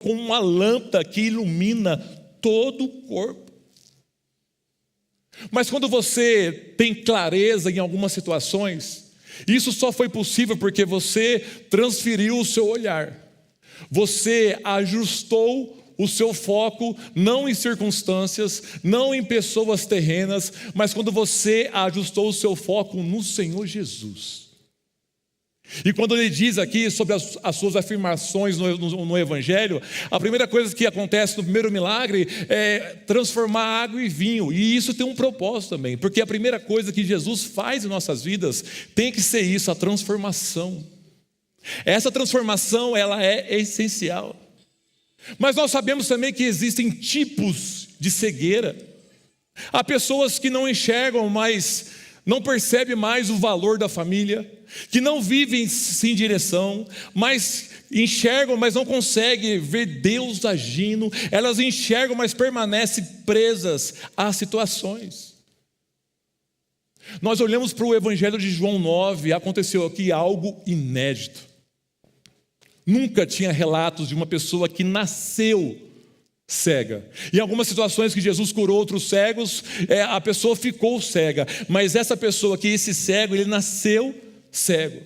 como uma lâmpada que ilumina todo o corpo. Mas quando você tem clareza em algumas situações, isso só foi possível porque você transferiu o seu olhar. Você ajustou o seu foco não em circunstâncias, não em pessoas terrenas, mas quando você ajustou o seu foco no Senhor Jesus. E quando ele diz aqui sobre as suas afirmações no Evangelho, a primeira coisa que acontece no primeiro milagre é transformar água em vinho. E isso tem um propósito também, porque a primeira coisa que Jesus faz em nossas vidas tem que ser isso, a transformação. Essa transformação, ela é essencial. Mas nós sabemos também que existem tipos de cegueira. Há pessoas que não enxergam mais, não percebem mais o valor da família, que não vivem sem direção, mas enxergam, mas não conseguem ver Deus agindo. Elas enxergam, mas permanecem presas às situações. Nós olhamos para o Evangelho de João 9, aconteceu aqui algo inédito. Nunca tinha relatos de uma pessoa que nasceu cega. Em algumas situações que Jesus curou outros cegos, a pessoa ficou cega. Mas essa pessoa aqui, esse cego, ele nasceu cego.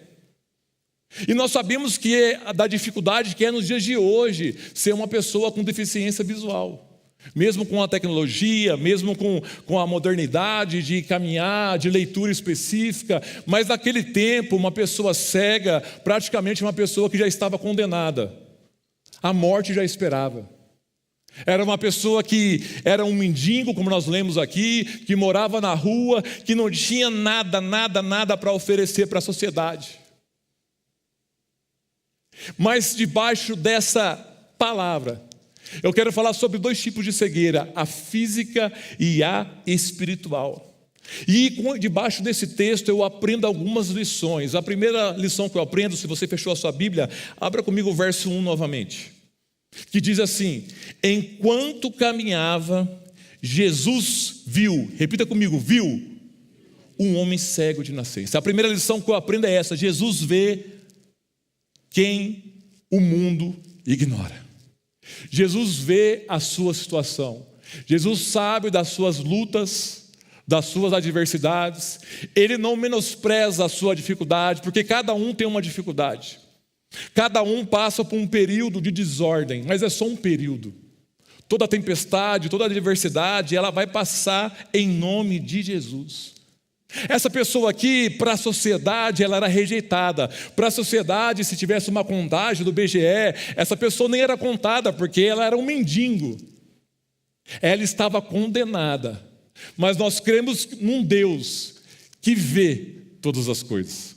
E nós sabemos que da dificuldade que é nos dias de hoje ser uma pessoa com deficiência visual. Mesmo com a tecnologia, mesmo com a modernidade de caminhar, de leitura específica, mas naquele tempo uma pessoa cega, praticamente uma pessoa que já estava condenada. A morte já esperava. Era uma pessoa que era um mendigo, como nós lemos aqui, que morava na rua, que não tinha nada para oferecer para a sociedade. Mas debaixo dessa palavra, eu quero falar sobre dois tipos de cegueira, a física e a espiritual. E debaixo desse texto eu aprendo algumas lições. A primeira lição que eu aprendo, se você fechou a sua Bíblia, abra comigo o verso 1 novamente. Que diz assim: enquanto caminhava, Jesus viu, repita comigo, viu um homem cego de nascença. A primeira lição que eu aprendo é essa: Jesus vê quem o mundo ignora. Jesus vê a sua situação, Jesus sabe das suas lutas, das suas adversidades. Ele não menospreza a sua dificuldade, porque cada um tem uma dificuldade, cada um passa por um período de desordem, mas é só um período. Toda tempestade, toda adversidade, ela vai passar em nome de Jesus. Essa pessoa aqui, para a sociedade, ela era rejeitada. Para a sociedade, se tivesse uma contagem do IBGE, essa pessoa nem era contada, porque ela era um mendigo. Ela estava condenada. Mas nós cremos num Deus que vê todas as coisas,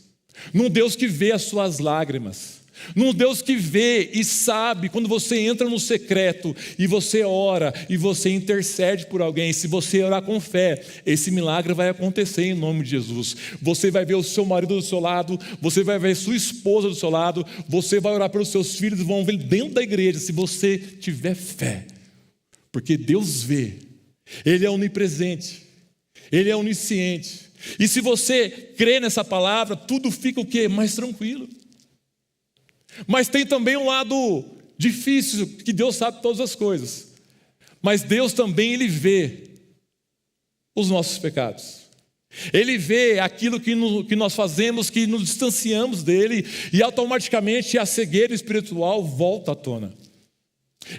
num Deus que vê as suas lágrimas, num Deus que vê e sabe quando você entra no secreto e você ora e você intercede por alguém. Se você orar com fé, esse milagre vai acontecer em nome de Jesus. Você vai ver o seu marido do seu lado, você vai ver sua esposa do seu lado, você vai orar pelos seus filhos, vão ver dentro da igreja, se você tiver fé. Porque Deus vê, Ele é onipresente, Ele é onisciente. E se você crê nessa palavra, tudo fica o quê? Mais tranquilo. Mas tem também um lado difícil, que Deus sabe todas as coisas. Mas Deus também, Ele vê os nossos pecados. Ele vê aquilo que nós fazemos, que nos distanciamos dEle, e automaticamente a cegueira espiritual volta à tona.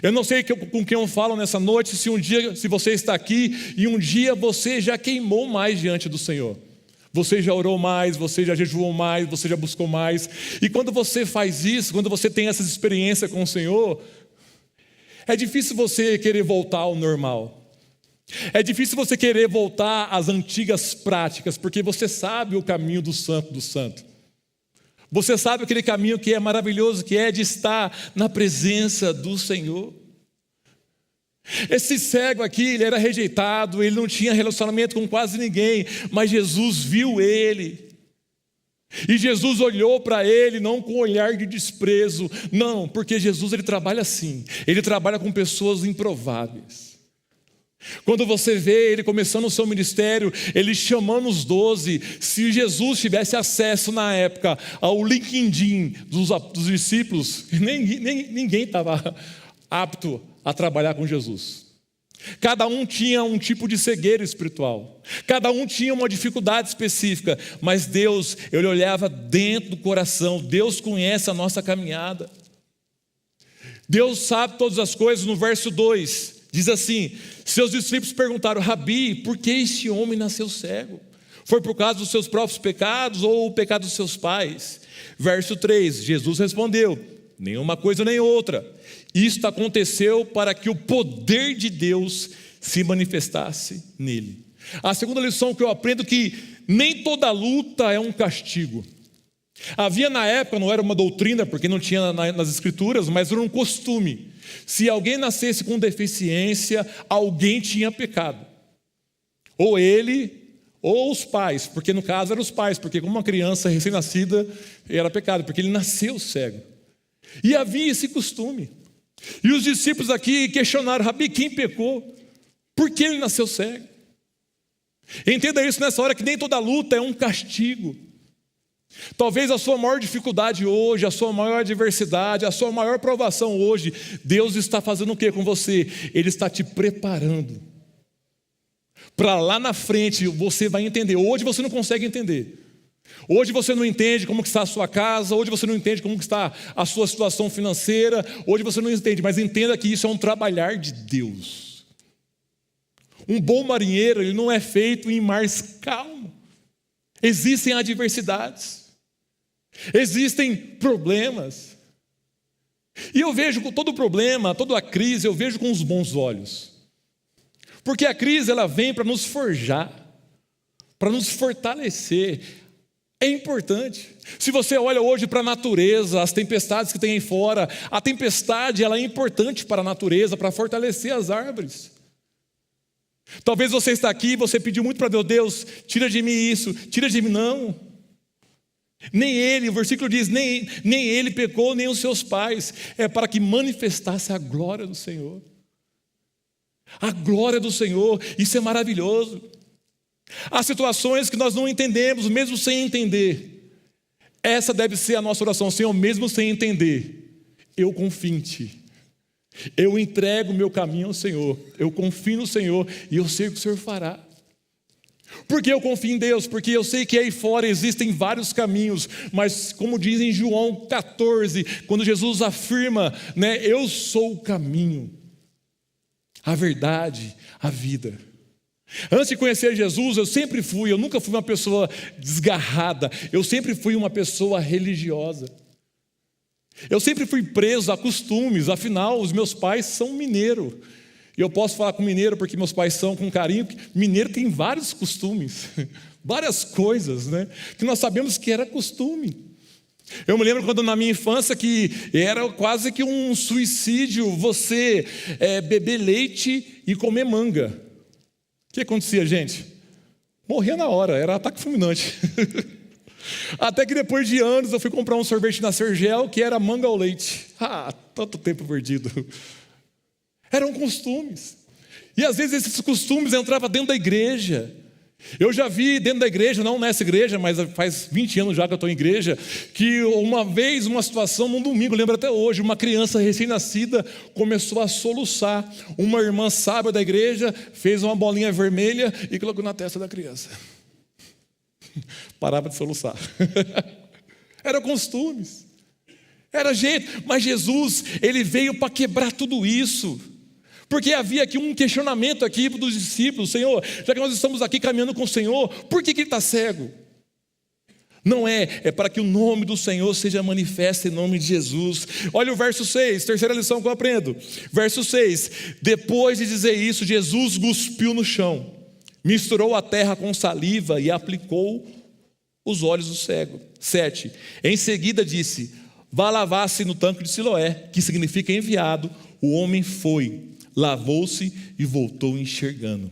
Eu não sei com quem eu falo nessa noite, se você está aqui e um dia você já queimou mais diante do Senhor. Você já orou mais, você já jejuou mais, você já buscou mais. E quando você faz isso, quando você tem essa experiência com o Senhor, é difícil você querer voltar ao normal. É difícil você querer voltar às antigas práticas, porque você sabe o caminho do santo do santo. Você sabe aquele caminho que é maravilhoso, que é de estar na presença do Senhor. Esse cego aqui, ele era rejeitado, ele não tinha relacionamento com quase ninguém, mas Jesus viu ele. E Jesus olhou para ele, não com um olhar de desprezo, não, porque Jesus, ele trabalha assim, ele trabalha com pessoas improváveis. Quando você vê ele começando o seu ministério, ele chamando os 12, se Jesus tivesse acesso na época ao LinkedIn dos discípulos, ninguém estava apto a trabalhar com Jesus. Cada um tinha um tipo de cegueira espiritual. Cada um tinha uma dificuldade específica. Mas Deus, Ele olhava dentro do coração. Deus conhece a nossa caminhada. Deus sabe todas as coisas. No verso 2, diz assim: seus discípulos perguntaram: Rabi, por que este homem nasceu cego? Foi por causa dos seus próprios pecados ou o pecado dos seus pais? Verso 3, Jesus respondeu: nenhuma coisa nem outra. Isto aconteceu para que o poder de Deus se manifestasse nele. A segunda lição que eu aprendo é que nem toda luta é um castigo. Havia na época, não era uma doutrina, porque não tinha nas escrituras, mas era um costume. Se alguém nascesse com deficiência, alguém tinha pecado. Ou ele, ou os pais, porque no caso eram os pais, porque como uma criança recém-nascida era pecado, porque ele nasceu cego. E havia esse costume. E os discípulos aqui questionaram: Rabi, quem pecou? Por que ele nasceu cego? Entenda isso nessa hora, que nem toda luta é um castigo. Talvez a sua maior dificuldade hoje, a sua maior adversidade, a sua maior provação hoje, Deus está fazendo o que com você? Ele está te preparando para lá na frente você vai entender. Hoje você não consegue entender. Hoje você não entende como que está a sua casa, hoje você não entende como que está a sua situação financeira, hoje você não entende, mas entenda que isso é um trabalhar de Deus. Um bom marinheiro, ele não é feito em mar calmo. Existem adversidades, existem problemas. E eu vejo com todo problema, toda a crise, eu vejo com os bons olhos. Porque a crise, ela vem para nos forjar, para nos fortalecer. É importante. Se você olha hoje para a natureza, as tempestades que tem aí fora, a tempestade, ela é importante para a natureza, para fortalecer as árvores. Talvez você está aqui, você pediu muito para Deus: Deus, tira de mim isso, tira de mim. Não. Nem ele, o versículo diz, nem ele pecou, nem os seus pais. É para que manifestasse a glória do Senhor. A glória do Senhor, isso é maravilhoso. Há situações que nós não entendemos, mesmo sem entender. Essa deve ser a nossa oração: Senhor, mesmo sem entender, eu confio em Ti. Eu entrego o meu caminho ao Senhor. Eu confio no Senhor e eu sei o que o Senhor fará. Por que eu confio em Deus? Porque eu sei que aí fora existem vários caminhos, mas como diz em João 14, quando Jesus afirma, eu sou o caminho, a verdade, a vida. Antes de conhecer Jesus, eu nunca fui uma pessoa desgarrada, eu sempre fui uma pessoa religiosa. Eu sempre fui preso a costumes, afinal, os meus pais são mineiros. E eu posso falar com mineiro porque meus pais são com carinho. Mineiro tem vários costumes, várias coisas, que nós sabemos que era costume. Eu me lembro quando na minha infância que era quase que um suicídio você beber leite e comer manga. O que acontecia, gente? Morria na hora, era ataque fulminante. Até que depois de anos eu fui comprar um sorvete na Sergel que era manga ao leite. Tanto tempo perdido. Eram costumes. E às vezes esses costumes entravam dentro da igreja. Eu já vi dentro da igreja, não nessa igreja, mas faz 20 anos já que eu estou em igreja, que uma vez, uma situação, num domingo, lembro até hoje, uma criança recém-nascida começou a soluçar. Uma irmã sábia da igreja fez uma bolinha vermelha e colocou na testa da criança. Parava de soluçar. Eram costumes, era jeito, mas Jesus, Ele veio para quebrar tudo isso. Porque havia aqui um questionamento aqui dos discípulos: Senhor, já que nós estamos aqui caminhando com o Senhor, por que ele está cego? Não é para que o nome do Senhor seja manifesto em nome de Jesus. Olha o verso 6, terceira lição que eu aprendo. Verso 6, depois de dizer isso, Jesus cuspiu no chão, misturou a terra com saliva e aplicou os olhos do cego. 7, em seguida disse: vá lavar-se no tanque de Siloé, que significa enviado. O homem foi, lavou-se e voltou enxergando.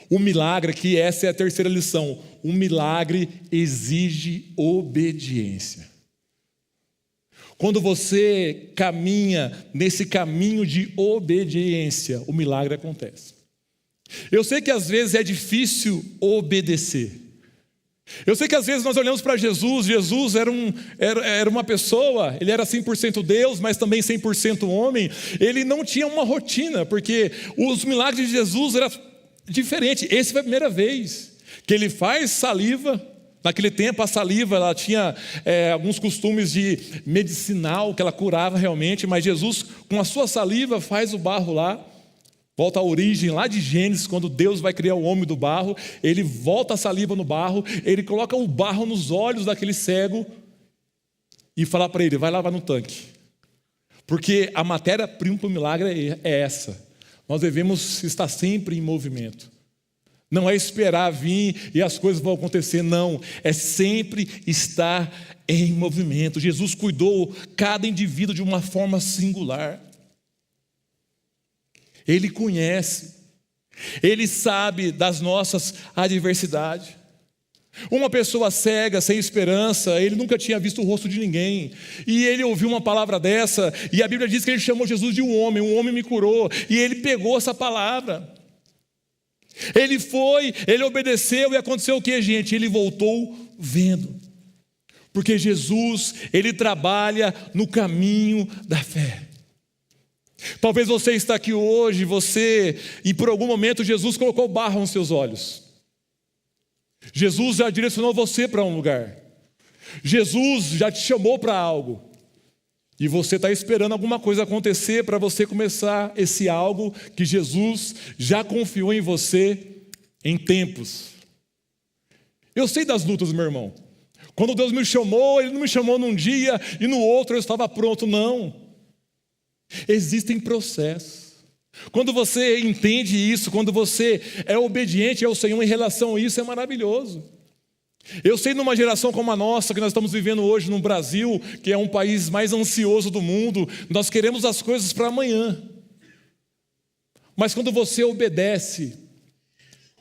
O milagre, que essa é a terceira lição, o milagre exige obediência. Quando você caminha nesse caminho de obediência, o milagre acontece. Eu sei que às vezes é difícil obedecer. Eu sei que às vezes nós olhamos para Jesus, Jesus era uma pessoa, ele era 100% Deus, mas também 100% homem. Ele não tinha uma rotina, porque os milagres de Jesus eram diferentes. Essa foi a primeira vez que ele faz saliva. Naquele tempo a saliva ela tinha alguns costumes de medicinal, que ela curava realmente, mas Jesus com a sua saliva faz o barro lá. Volta à origem lá de Gênesis, quando Deus vai criar o homem do barro, ele volta a saliva no barro, ele coloca o barro nos olhos daquele cego e fala para ele, vai lavar no tanque. Porque a matéria-prima para o milagre é essa. Nós devemos estar sempre em movimento. Não é esperar vir e as coisas vão acontecer, não. É sempre estar em movimento. Jesus cuidou cada indivíduo de uma forma singular. Ele conhece, Ele sabe das nossas adversidades. Uma pessoa cega, sem esperança, ele nunca tinha visto o rosto de ninguém, e ele ouviu uma palavra dessa, e a Bíblia diz que ele chamou Jesus de um homem me curou, e ele pegou essa palavra. Ele foi, ele obedeceu, e aconteceu o que, gente? Ele voltou vendo, porque Jesus, ele trabalha no caminho da fé. Talvez você está aqui hoje, e por algum momento Jesus colocou barro nos seus olhos. Jesus já direcionou você para um lugar. Jesus já te chamou para algo. E você está esperando alguma coisa acontecer para você começar esse algo que Jesus já confiou em você em tempos. Eu sei das lutas, meu irmão. Quando Deus me chamou, Ele não me chamou num dia e no outro eu estava pronto, não. Existem processos. Quando você entende isso, quando você é obediente ao Senhor em relação a isso, é maravilhoso. Eu sei numa geração como a nossa, que nós estamos vivendo hoje no Brasil, que é um país mais ansioso do mundo, nós queremos as coisas para amanhã. Mas quando você obedece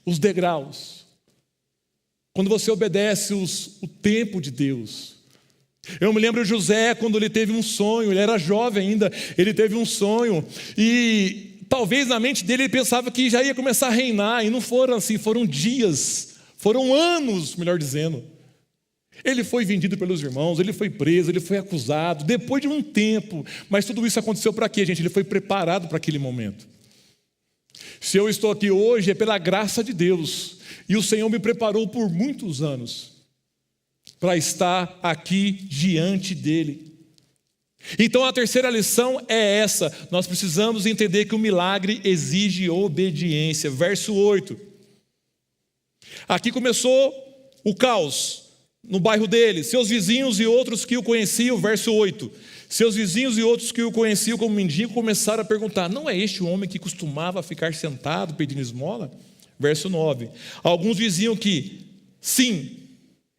os degraus, quando você obedece o tempo de Deus. Eu me lembro de José, quando ele teve um sonho, ele era jovem ainda, ele teve um sonho, e talvez na mente dele ele pensava que já ia começar a reinar, e não foram assim, foram dias, foram anos, melhor dizendo. Ele foi vendido pelos irmãos, ele foi preso, ele foi acusado, depois de um tempo, mas tudo isso aconteceu para quê, gente? Ele foi preparado para aquele momento. Se eu estou aqui hoje é pela graça de Deus, e o Senhor me preparou por muitos anos para estar aqui diante dele. Então a terceira lição é essa: nós precisamos entender que o milagre exige obediência. Verso 8. Aqui começou o caos no bairro dele. Seus vizinhos e outros que o conheciam, verso 8. Seus vizinhos e outros que o conheciam como mendigo começaram a perguntar: não é este o homem que costumava ficar sentado pedindo esmola? Verso 9. Alguns diziam que sim,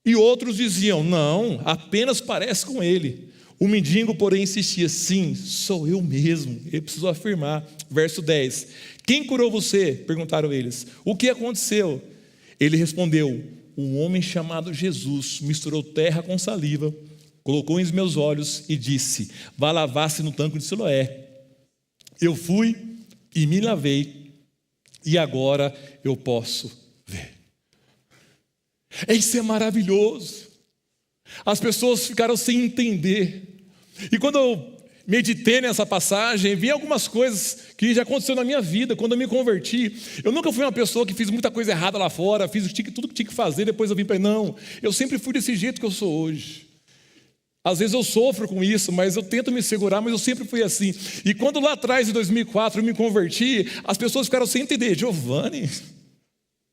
e outros diziam: não, apenas parece com ele. O mendigo, porém, insistia: sim, sou eu mesmo. Ele precisou afirmar. Verso 10. Quem curou você? Perguntaram eles. O que aconteceu? Ele respondeu: um homem chamado Jesus misturou terra com saliva, colocou em meus olhos e disse: vá lavar-se no tanque de Siloé. Eu fui e me lavei, e agora eu posso ver. Isso é maravilhoso. As pessoas ficaram sem entender. E quando eu meditei nessa passagem, vi algumas coisas que já aconteceu na minha vida. Quando eu me converti, eu nunca fui uma pessoa que fiz muita coisa errada lá fora, fiz tudo que tinha que fazer, depois eu vim para aí. Não, eu sempre fui desse jeito que eu sou hoje. Às vezes eu sofro com isso, mas eu tento me segurar, mas eu sempre fui assim. E quando lá atrás, em 2004, eu me converti, as pessoas ficaram sem entender. Giovanni,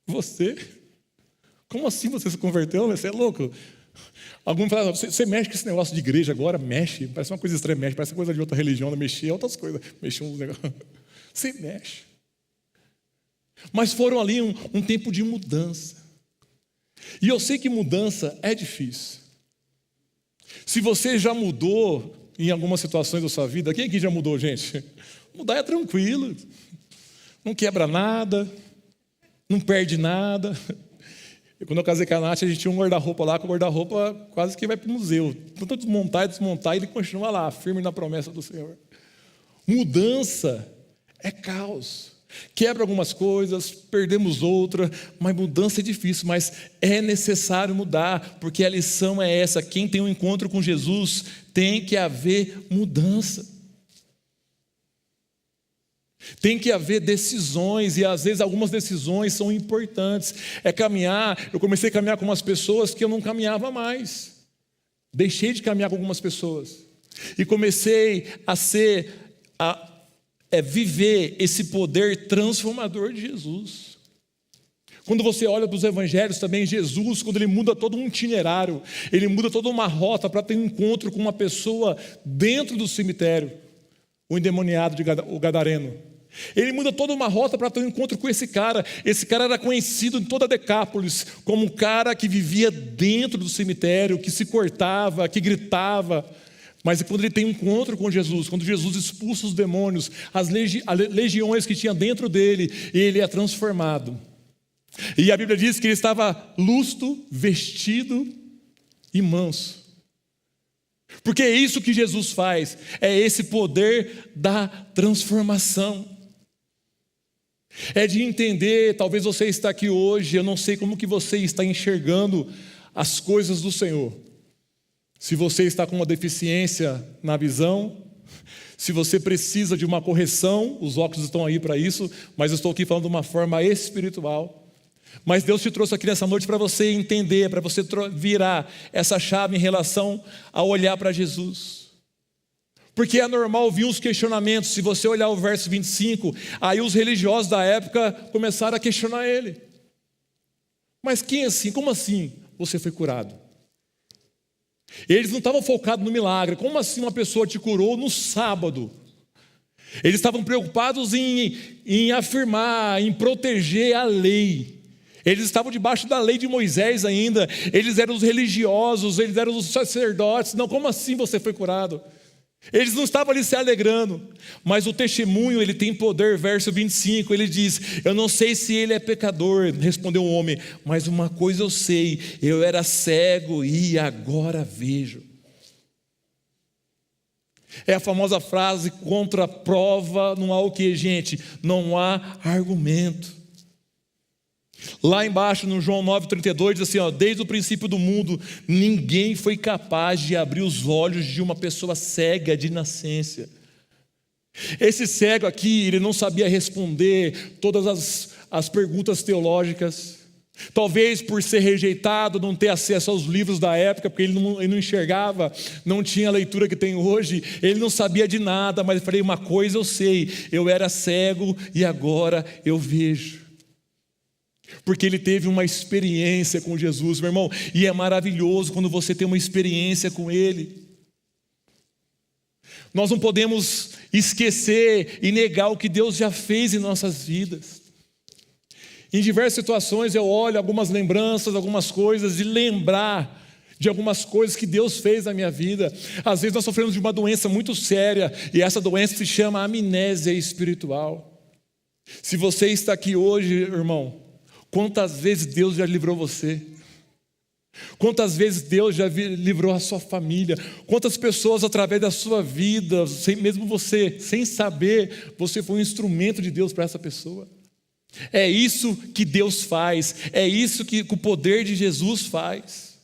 você? Como assim você se converteu? Você é louco? Alguns falam: você mexe com esse negócio de igreja agora? Mexe, parece uma coisa estranha, mexe, parece coisa de outra religião, não mexer, outras coisas, mexer uns negócios. Você mexe. Mas foram ali um tempo de mudança. E eu sei que mudança é difícil. Se você já mudou em algumas situações da sua vida, quem aqui já mudou, gente? Mudar é tranquilo, não quebra nada, não perde nada. Quando eu casei com a Nath, a gente tinha um guarda-roupa lá, que o guarda-roupa quase que vai para o museu. Tanto desmontar e desmontar, ele continua lá, firme na promessa do Senhor. Mudança é caos. Quebra algumas coisas, perdemos outras, mas mudança é difícil, mas é necessário mudar, porque a lição é essa: quem tem um encontro com Jesus, tem que haver mudança. Tem que haver decisões, e às vezes algumas decisões são importantes. É caminhar. Eu comecei a caminhar com umas pessoas que eu não caminhava mais. Deixei de caminhar com algumas pessoas e comecei a viver esse poder transformador de Jesus. Quando você olha para os evangelhos também, Jesus, quando ele muda todo um itinerário, ele muda toda uma rota para ter um encontro com uma pessoa dentro do cemitério, o endemoniado, o gadareno. Ele muda toda uma rota para ter um encontro com esse cara. Esse cara era conhecido em toda a Decápolis como um cara que vivia dentro do cemitério, que se cortava, que gritava. Mas quando ele tem um encontro com Jesus, quando Jesus expulsa os demônios, as legiões que tinha dentro dele, ele é transformado. E a Bíblia diz que ele estava lustro, vestido e manso. Porque é isso que Jesus faz, é esse poder da transformação. É de entender, talvez você está aqui hoje, eu não sei como que você está enxergando as coisas do Senhor. Se você está com uma deficiência na visão, se você precisa de uma correção, os óculos estão aí para isso, mas eu estou aqui falando de uma forma espiritual. Mas Deus te trouxe aqui nessa noite para você entender, para você virar essa chave em relação a olhar para Jesus. Porque é normal vir uns questionamentos. Se você olhar o verso 25, aí os religiosos da época começaram a questionar ele. Mas quem assim? Como assim você foi curado? Eles não estavam focados no milagre. Como assim uma pessoa te curou no sábado? Eles estavam preocupados em afirmar, em proteger a lei. Eles estavam debaixo da lei de Moisés ainda. Eles eram os religiosos, eles eram os sacerdotes. Não, como assim você foi curado? Eles não estavam ali se alegrando. Mas o testemunho, ele tem poder. Verso 25, ele diz: eu não sei se ele é pecador, respondeu o homem, mas uma coisa eu sei, eu era cego e agora vejo. É a famosa frase: contra a prova não há o que, gente? Não há argumento. Lá embaixo no João 9,32 diz assim, desde o princípio do mundo ninguém foi capaz de abrir os olhos de uma pessoa cega de nascença. Esse cego aqui, ele não sabia responder todas as perguntas teológicas. Talvez por ser rejeitado, não ter acesso aos livros da época, porque ele não enxergava, não tinha a leitura que tem hoje, ele não sabia de nada, mas eu falei, uma coisa eu sei, eu era cego e agora eu vejo. Porque ele teve uma experiência com Jesus, meu irmão, e é maravilhoso quando você tem uma experiência com Ele. Nós não podemos esquecer e negar o que Deus já fez em nossas vidas. Em diversas situações eu olho algumas lembranças, algumas coisas, e lembrar de algumas coisas que Deus fez na minha vida. Às vezes nós sofremos de uma doença muito séria, e essa doença se chama amnésia espiritual. Se você está aqui hoje, irmão, quantas vezes Deus já livrou você? Quantas vezes Deus já livrou a sua família? Quantas pessoas através da sua vida, mesmo você, sem saber, você foi um instrumento de Deus para essa pessoa? É isso que Deus faz, é isso que o poder de Jesus faz.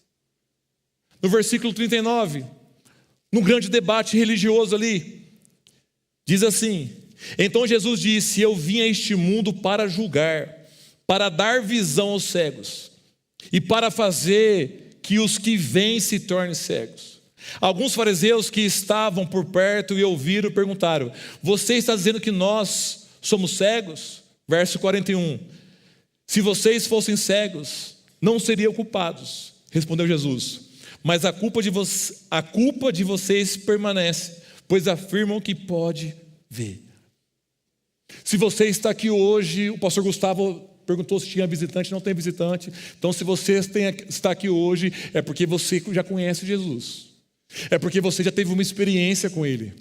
No versículo 39, no grande debate religioso ali, diz assim: então Jesus disse, eu vim a este mundo para julgar, para dar visão aos cegos e para fazer que os que veem se tornem cegos. Alguns fariseus que estavam por perto e ouviram perguntaram: você está dizendo que nós somos cegos? Verso 41, se vocês fossem cegos, não seriam culpados, respondeu Jesus, mas a culpa de vocês permanece, pois afirmam que pode ver. Se você está aqui hoje, o pastor Gustavo perguntou se tinha visitante, não tem visitante. Então se você está aqui hoje, é porque você já conhece Jesus, é porque você já teve uma experiência com Ele.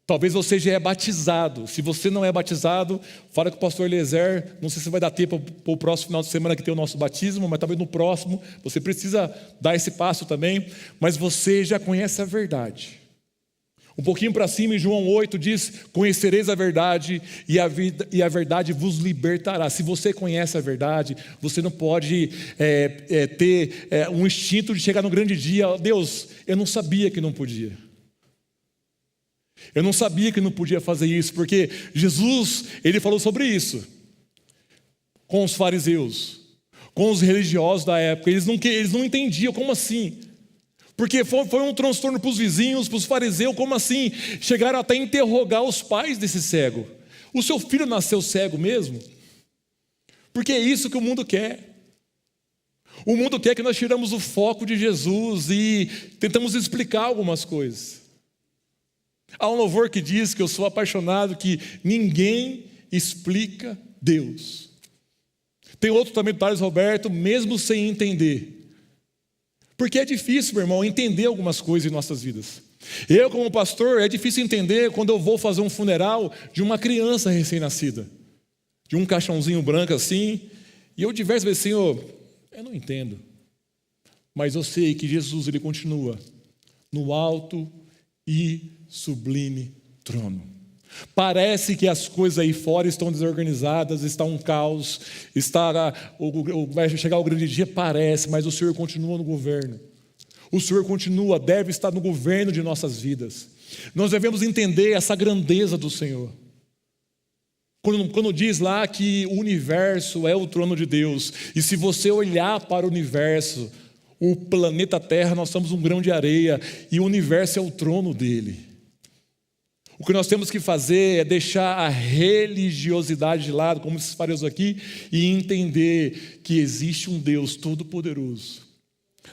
Talvez você já é batizado. Se você não é batizado, fala com o pastor Eliezer. Não sei se vai dar tempo para o próximo final de semana que tem o nosso batismo, mas talvez no próximo você precisa dar esse passo também. Mas você já conhece a verdade. Um pouquinho para cima, em João 8, diz: conhecereis a verdade e a verdade vos libertará. Se você conhece a verdade, você não pode ter um instinto de chegar no grande dia. Deus, eu não sabia que não podia. Eu não sabia que não podia fazer isso, porque Jesus, ele falou sobre isso com os fariseus, com os religiosos da época. Eles não entendiam, como assim? Porque foi um transtorno para os vizinhos, para os fariseus. Como assim? Chegaram até a interrogar os pais desse cego. O seu filho nasceu cego mesmo? Porque é isso que o mundo quer. O mundo quer que nós tiramos o foco de Jesus e tentamos explicar algumas coisas. Há um louvor que diz que eu sou apaixonado, que ninguém explica Deus. Tem outro também do Thales Roberto, mesmo sem entender. Porque é difícil, meu irmão, entender algumas coisas em nossas vidas. Eu, como pastor, é difícil entender quando eu vou fazer um funeral de uma criança recém-nascida, de um caixãozinho branco assim, e eu diversas vezes, Senhor, eu não entendo, mas eu sei que Jesus, ele continua no alto e sublime trono. Parece que as coisas aí fora estão desorganizadas, está um caos, vai chegar o grande dia, parece, mas o Senhor continua no governo. O Senhor deve estar no governo de nossas vidas. Nós devemos entender essa grandeza do Senhor. Quando diz lá que o universo é o trono de Deus, e se você olhar para o universo, o planeta Terra, nós somos um grão de areia, e o universo é o trono dele. O que nós temos que fazer é deixar a religiosidade de lado, como esses fariseus aqui, e entender que existe um Deus todo-poderoso.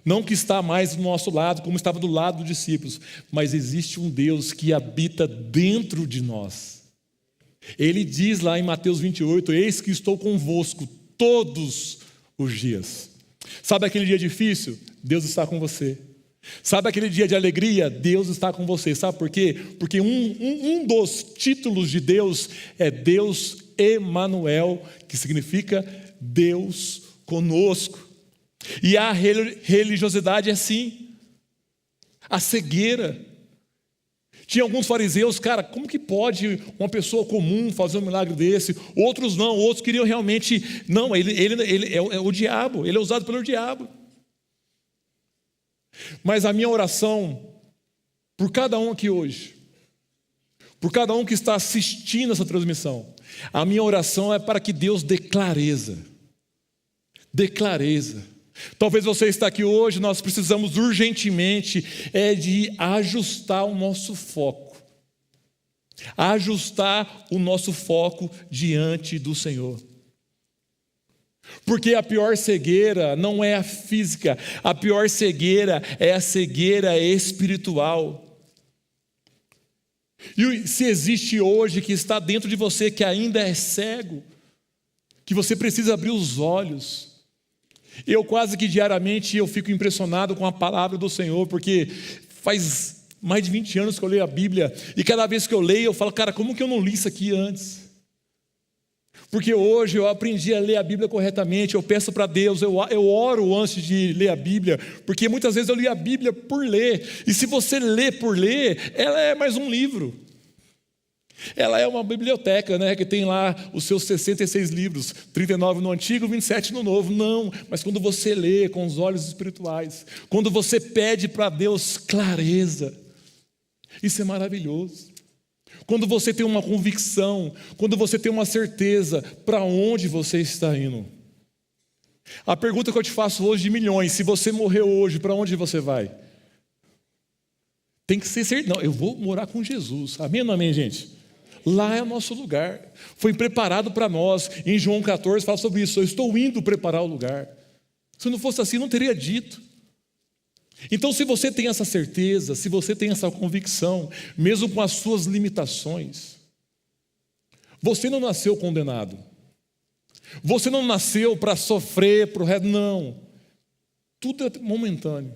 Não que está mais do nosso lado, como estava do lado dos discípulos, mas existe um Deus que habita dentro de nós. Ele diz lá em Mateus 28, eis que estou convosco todos os dias. Sabe aquele dia difícil? Deus está com você. Sabe aquele dia de alegria? Deus está com você. Sabe por quê? Porque um dos títulos de Deus é Deus Emanuel, que significa Deus conosco. E a religiosidade é assim, a cegueira. Tinha alguns fariseus, cara, como que pode uma pessoa comum fazer um milagre desse? Outros não, outros queriam realmente, não, ele é o diabo, ele é usado pelo diabo. Mas a minha oração, por cada um aqui hoje, por cada um que está assistindo essa transmissão, a minha oração é para que Deus dê clareza. Dê clareza. Talvez você está aqui hoje, nós precisamos urgentemente de ajustar o nosso foco. Ajustar o nosso foco diante do Senhor. Porque a pior cegueira não é a física, a pior cegueira é a cegueira espiritual. E se existe hoje que está dentro de você que ainda é cego, que você precisa abrir os olhos. Eu quase que diariamente eu fico impressionado com a palavra do Senhor, porque faz mais de 20 anos que eu leio a Bíblia, e cada vez que eu leio eu falo, cara, como que eu não li isso aqui antes? Porque hoje eu aprendi a ler a Bíblia corretamente, eu peço para Deus, eu oro antes de ler a Bíblia, porque muitas vezes eu li a Bíblia por ler, e se você lê por ler, ela é mais um livro. Ela é uma biblioteca, né, que tem lá os seus 66 livros, 39 no Antigo, 27 no Novo. Não, mas quando você lê com os olhos espirituais, quando você pede para Deus clareza, isso é maravilhoso. Quando você tem uma convicção, quando você tem uma certeza para onde você está indo. A pergunta que eu te faço hoje de milhões, se você morrer hoje, para onde você vai? Tem que ser certo. Não, eu vou morar com Jesus. Amém ou não amém, gente? Lá é o nosso lugar. Foi preparado para nós. Em João 14 fala sobre isso. Eu estou indo preparar o lugar. Se não fosse assim, não teria dito. Então, se você tem essa certeza, se você tem essa convicção, mesmo com as suas limitações, você não nasceu condenado. Você não nasceu para sofrer para o resto, não. Tudo é momentâneo.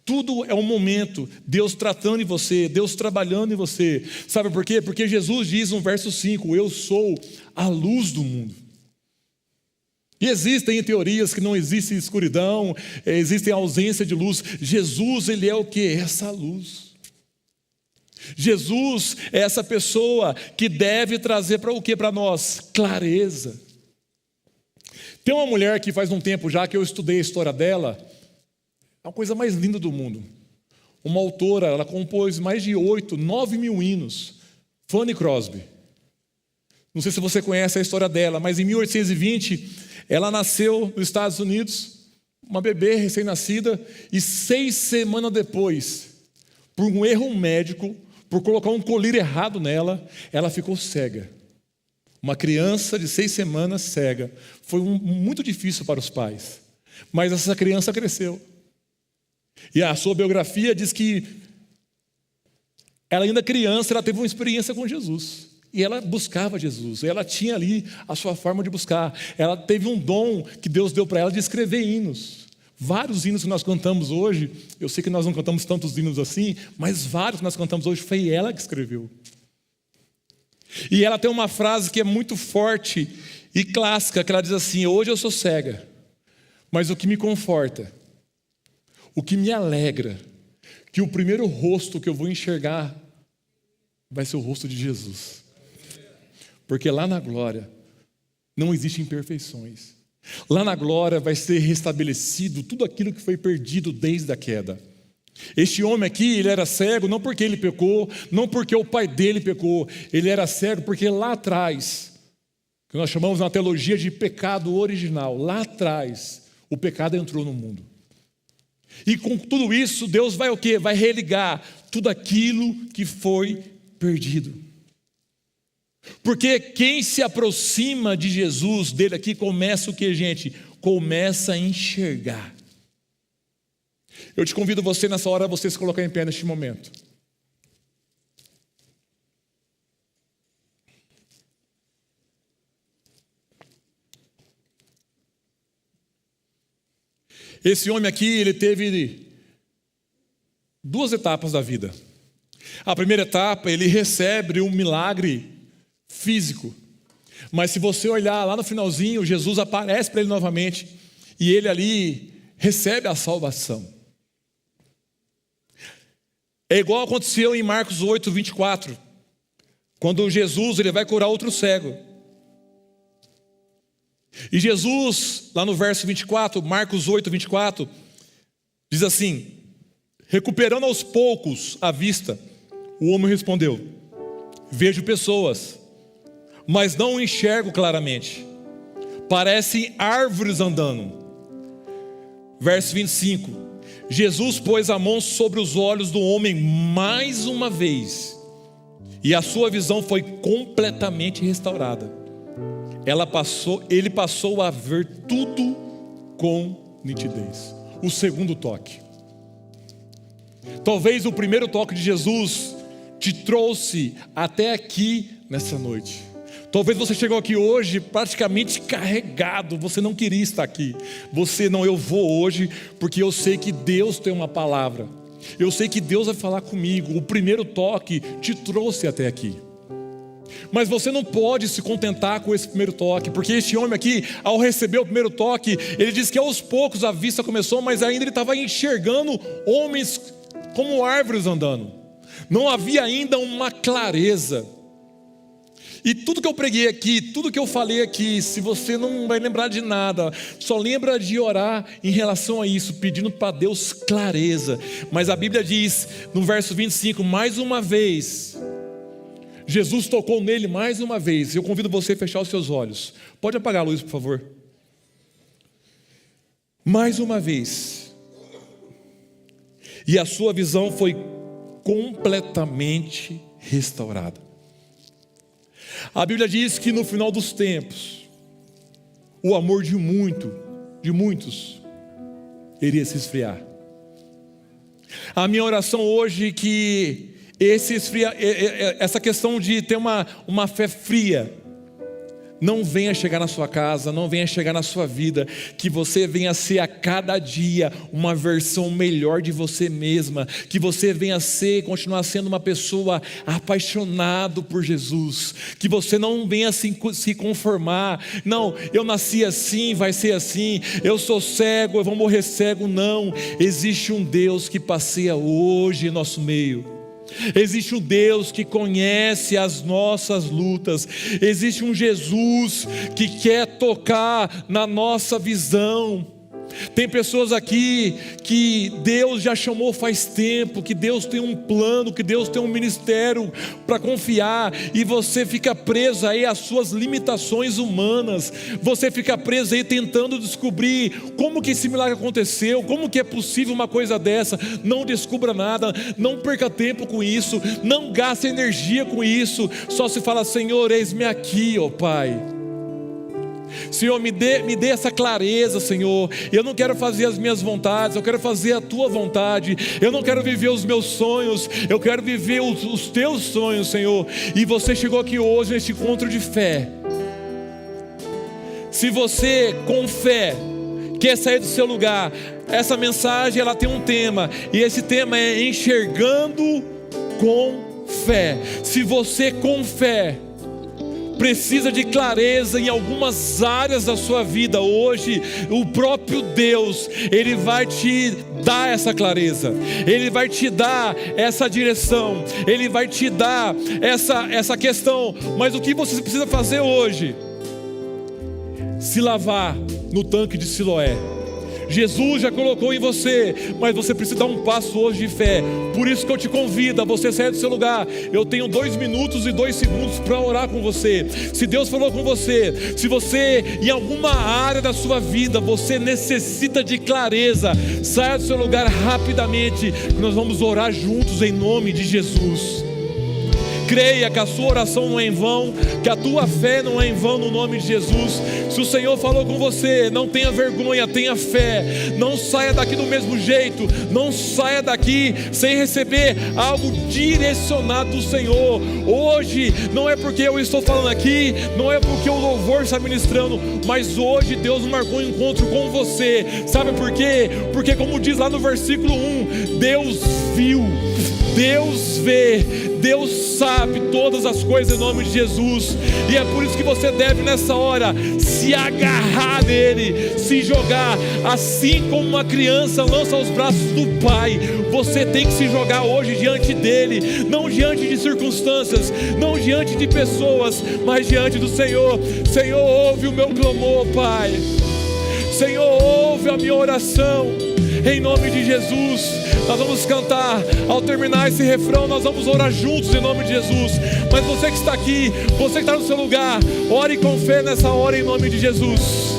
Tudo é um momento, Deus tratando em você, Deus trabalhando em você. Sabe por quê? Porque Jesus diz no verso 5, eu sou a luz do mundo. E existem teorias que não existe escuridão, existem ausência de luz. Jesus, ele é o quê? Essa luz. Jesus é essa pessoa que deve trazer para o que para nós? Clareza. Tem uma mulher que faz um tempo já que eu estudei a história dela, é a coisa mais linda do mundo. Uma autora, ela compôs mais de 9 mil hinos, Fanny Crosby. Não sei se você conhece a história dela, mas em 1820 ela nasceu nos Estados Unidos, uma bebê recém-nascida, e 6 semanas depois, por um erro médico, por colocar um colírio errado nela, ela ficou cega. Uma criança de 6 semanas cega. Foi muito difícil para os pais. Mas essa criança cresceu. E a sua biografia diz que ela ainda criança, ela teve uma experiência com Jesus. E ela buscava Jesus. Ela tinha ali a sua forma de buscar. Ela teve um dom que Deus deu para ela de escrever hinos. Vários hinos que nós cantamos hoje, eu sei que nós não cantamos tantos hinos assim, mas vários que nós cantamos hoje foi ela que escreveu. E ela tem uma frase que é muito forte e clássica, que ela diz assim: hoje eu sou cega, mas o que me conforta, o que me alegra, que o primeiro rosto que eu vou enxergar vai ser o rosto de Jesus. Porque lá na glória não existem imperfeições. Lá na glória vai ser restabelecido tudo aquilo que foi perdido desde a queda. Este homem aqui, ele era cego não porque ele pecou, não porque o pai dele pecou. Ele era cego porque lá atrás, que nós chamamos na teologia de pecado original, lá atrás, o pecado entrou no mundo. E com tudo isso, Deus vai o quê? Vai religar tudo aquilo que foi perdido. Porque quem se aproxima de Jesus, dele aqui, começa o que, gente? Começa a enxergar. Eu te convido você nessa hora, você se colocar em pé neste momento. Esse homem aqui, ele teve 2 etapas da vida. A primeira etapa, ele recebe um milagre físico. Mas se você olhar lá no finalzinho, Jesus aparece para ele novamente e ele ali recebe a salvação. É igual aconteceu em Marcos 8, 24, quando Jesus ele vai curar outro cego. E Jesus, lá no verso 24, Marcos 8, 24, diz assim: recuperando aos poucos a vista, o homem respondeu: vejo pessoas, mas não enxergo claramente. Parecem árvores andando. Verso 25. Jesus pôs a mão sobre os olhos do homem mais uma vez, e a sua visão foi completamente restaurada. Ele passou a ver tudo com nitidez. O segundo toque. Talvez o primeiro toque de Jesus te trouxe até aqui nessa noite. Talvez você chegou aqui hoje praticamente carregado, você não queria estar aqui. Eu vou hoje porque eu sei que Deus tem uma palavra. Eu sei que Deus vai falar comigo. O primeiro toque te trouxe até aqui. Mas você não pode se contentar com esse primeiro toque, porque este homem aqui, ao receber o primeiro toque, ele diz que aos poucos a vista começou, mas ainda ele estava enxergando homens como árvores andando. Não havia ainda uma clareza. E tudo que eu preguei aqui, tudo que eu falei aqui, se você não vai lembrar de nada, só lembra de orar em relação a isso, pedindo para Deus clareza. Mas a Bíblia diz, no verso 25, mais uma vez, Jesus tocou nele mais uma vez. Eu convido você a fechar os seus olhos. Pode apagar a luz, por favor. Mais uma vez. E a sua visão foi completamente restaurada. A Bíblia diz que no final dos tempos, o amor de muitos, iria se esfriar. A minha oração hoje é que essa questão de ter uma fé fria, não venha chegar na sua casa, não venha chegar na sua vida, que você venha ser a cada dia uma versão melhor de você mesma, que você venha continuar sendo uma pessoa apaixonado por Jesus, que você não venha se conformar, não, eu nasci assim, vai ser assim, eu sou cego, eu vou morrer cego, não, existe um Deus que passeia hoje em nosso meio. Existe um Deus que conhece as nossas lutas. Existe um Jesus que quer tocar na nossa visão. Tem pessoas aqui que Deus já chamou faz tempo, que Deus tem um plano, que Deus tem um ministério para confiar, e você fica preso aí às suas limitações humanas. Você fica preso aí tentando descobrir como que esse milagre aconteceu, como que é possível uma coisa dessa. Não descubra nada, não perca tempo com isso, não gaste energia com isso. Só se fala: Senhor, eis-me aqui, ó Pai. Senhor, me dê essa clareza, Senhor. Eu não quero fazer as minhas vontades, eu quero fazer a tua vontade. Eu não quero viver os meus sonhos, eu quero viver os teus sonhos, Senhor. E você chegou aqui hoje neste encontro de fé. Se você com fé quer sair do seu lugar, essa mensagem ela tem um tema, e esse tema é enxergando com fé. Se você com fé precisa de clareza em algumas áreas da sua vida hoje, o próprio Deus, Ele vai te dar essa clareza, Ele vai te dar essa direção, Ele vai te dar essa questão. Mas o que você precisa fazer hoje? Se lavar no tanque de Siloé. Jesus já colocou em você, mas você precisa dar um passo hoje de fé. Por isso que eu te convido a você sair do seu lugar. Eu tenho 2 minutos e 2 segundos para orar com você. Se Deus falou com você, se você em alguma área da sua vida você necessita de clareza, saia do seu lugar rapidamente, que nós vamos orar juntos em nome de Jesus. Creia que a sua oração não é em vão, que a tua fé não é em vão no nome de Jesus. Se o Senhor falou com você, não tenha vergonha, tenha fé. Não saia daqui do mesmo jeito, não saia daqui sem receber algo direcionado do Senhor. Hoje, não é porque eu estou falando aqui, não é porque o louvor está ministrando, mas hoje Deus marcou um encontro com você. Sabe por quê? Porque como diz lá no versículo 1, Deus viu, Deus vê, Deus sabe todas as coisas em nome de Jesus. E é por isso que você deve nessa hora se agarrar nele, se jogar, assim como uma criança lança aos braços do pai. Você tem que se jogar hoje diante dele, não diante de circunstâncias, não diante de pessoas, mas diante do Senhor. Senhor, ouve o meu clamor, Pai. Senhor, ouve a minha oração. Em nome de Jesus, nós vamos cantar. Ao terminar esse refrão, nós vamos orar juntos em nome de Jesus. Mas você que está aqui, você que está no seu lugar, ore com fé nessa hora em nome de Jesus.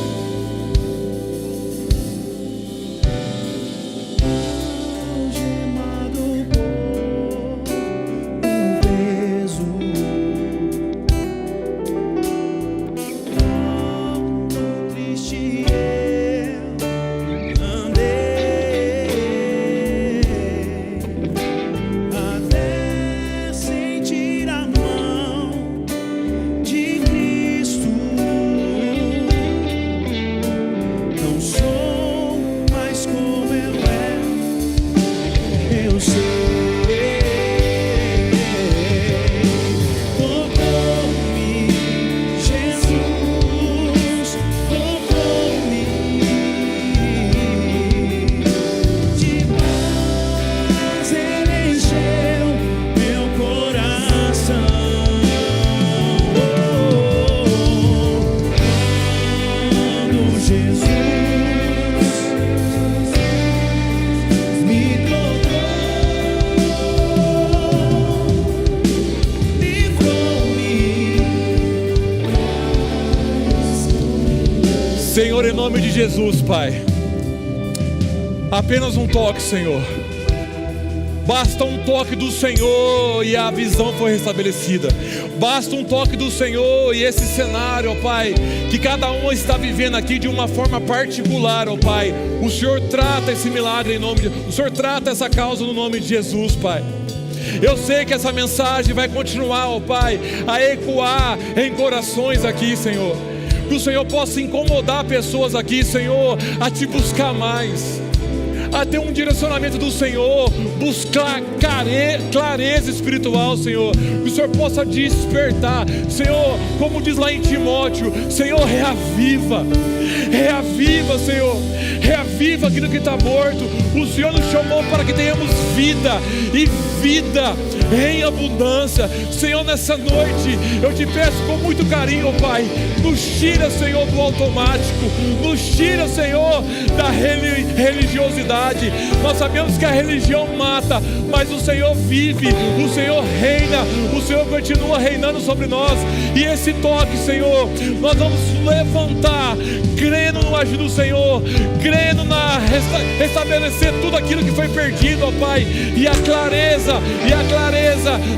Senhor, em nome de Jesus, Pai, apenas um toque, Senhor. Basta um toque do Senhor e a visão foi restabelecida. Basta um toque do Senhor e esse cenário, ó Pai, que cada um está vivendo aqui de uma forma particular, ó Pai, o Senhor trata esse milagre em nome de... O Senhor trata essa causa no nome de Jesus, Pai. Eu sei que essa mensagem vai continuar, ó Pai, a ecoar em corações aqui, Senhor. Que o Senhor possa incomodar pessoas aqui, Senhor, a te buscar mais, a ter um direcionamento do Senhor, buscar clareza espiritual, Senhor. Que o Senhor possa despertar, Senhor, como diz lá em Timóteo, Senhor, reaviva, Senhor, reaviva aquilo que está morto. O Senhor nos chamou para que tenhamos vida, e vida em abundância. Senhor, nessa noite, eu te peço com muito carinho, Pai, nos tira, Senhor, do automático, nos tira, Senhor, da religiosidade. Nós sabemos que a religião mata, mas o Senhor vive, o Senhor reina, o Senhor continua reinando sobre nós. E esse toque, Senhor, nós vamos levantar, crendo no agir do Senhor, crendo na restabelecer tudo aquilo que foi perdido, ó Pai, e a clareza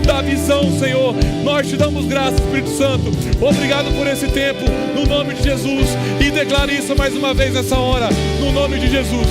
da visão, Senhor. Nós te damos graças, Espírito Santo. Obrigado por esse tempo, no nome de Jesus. E declare isso mais uma vez nessa hora, no nome de Jesus.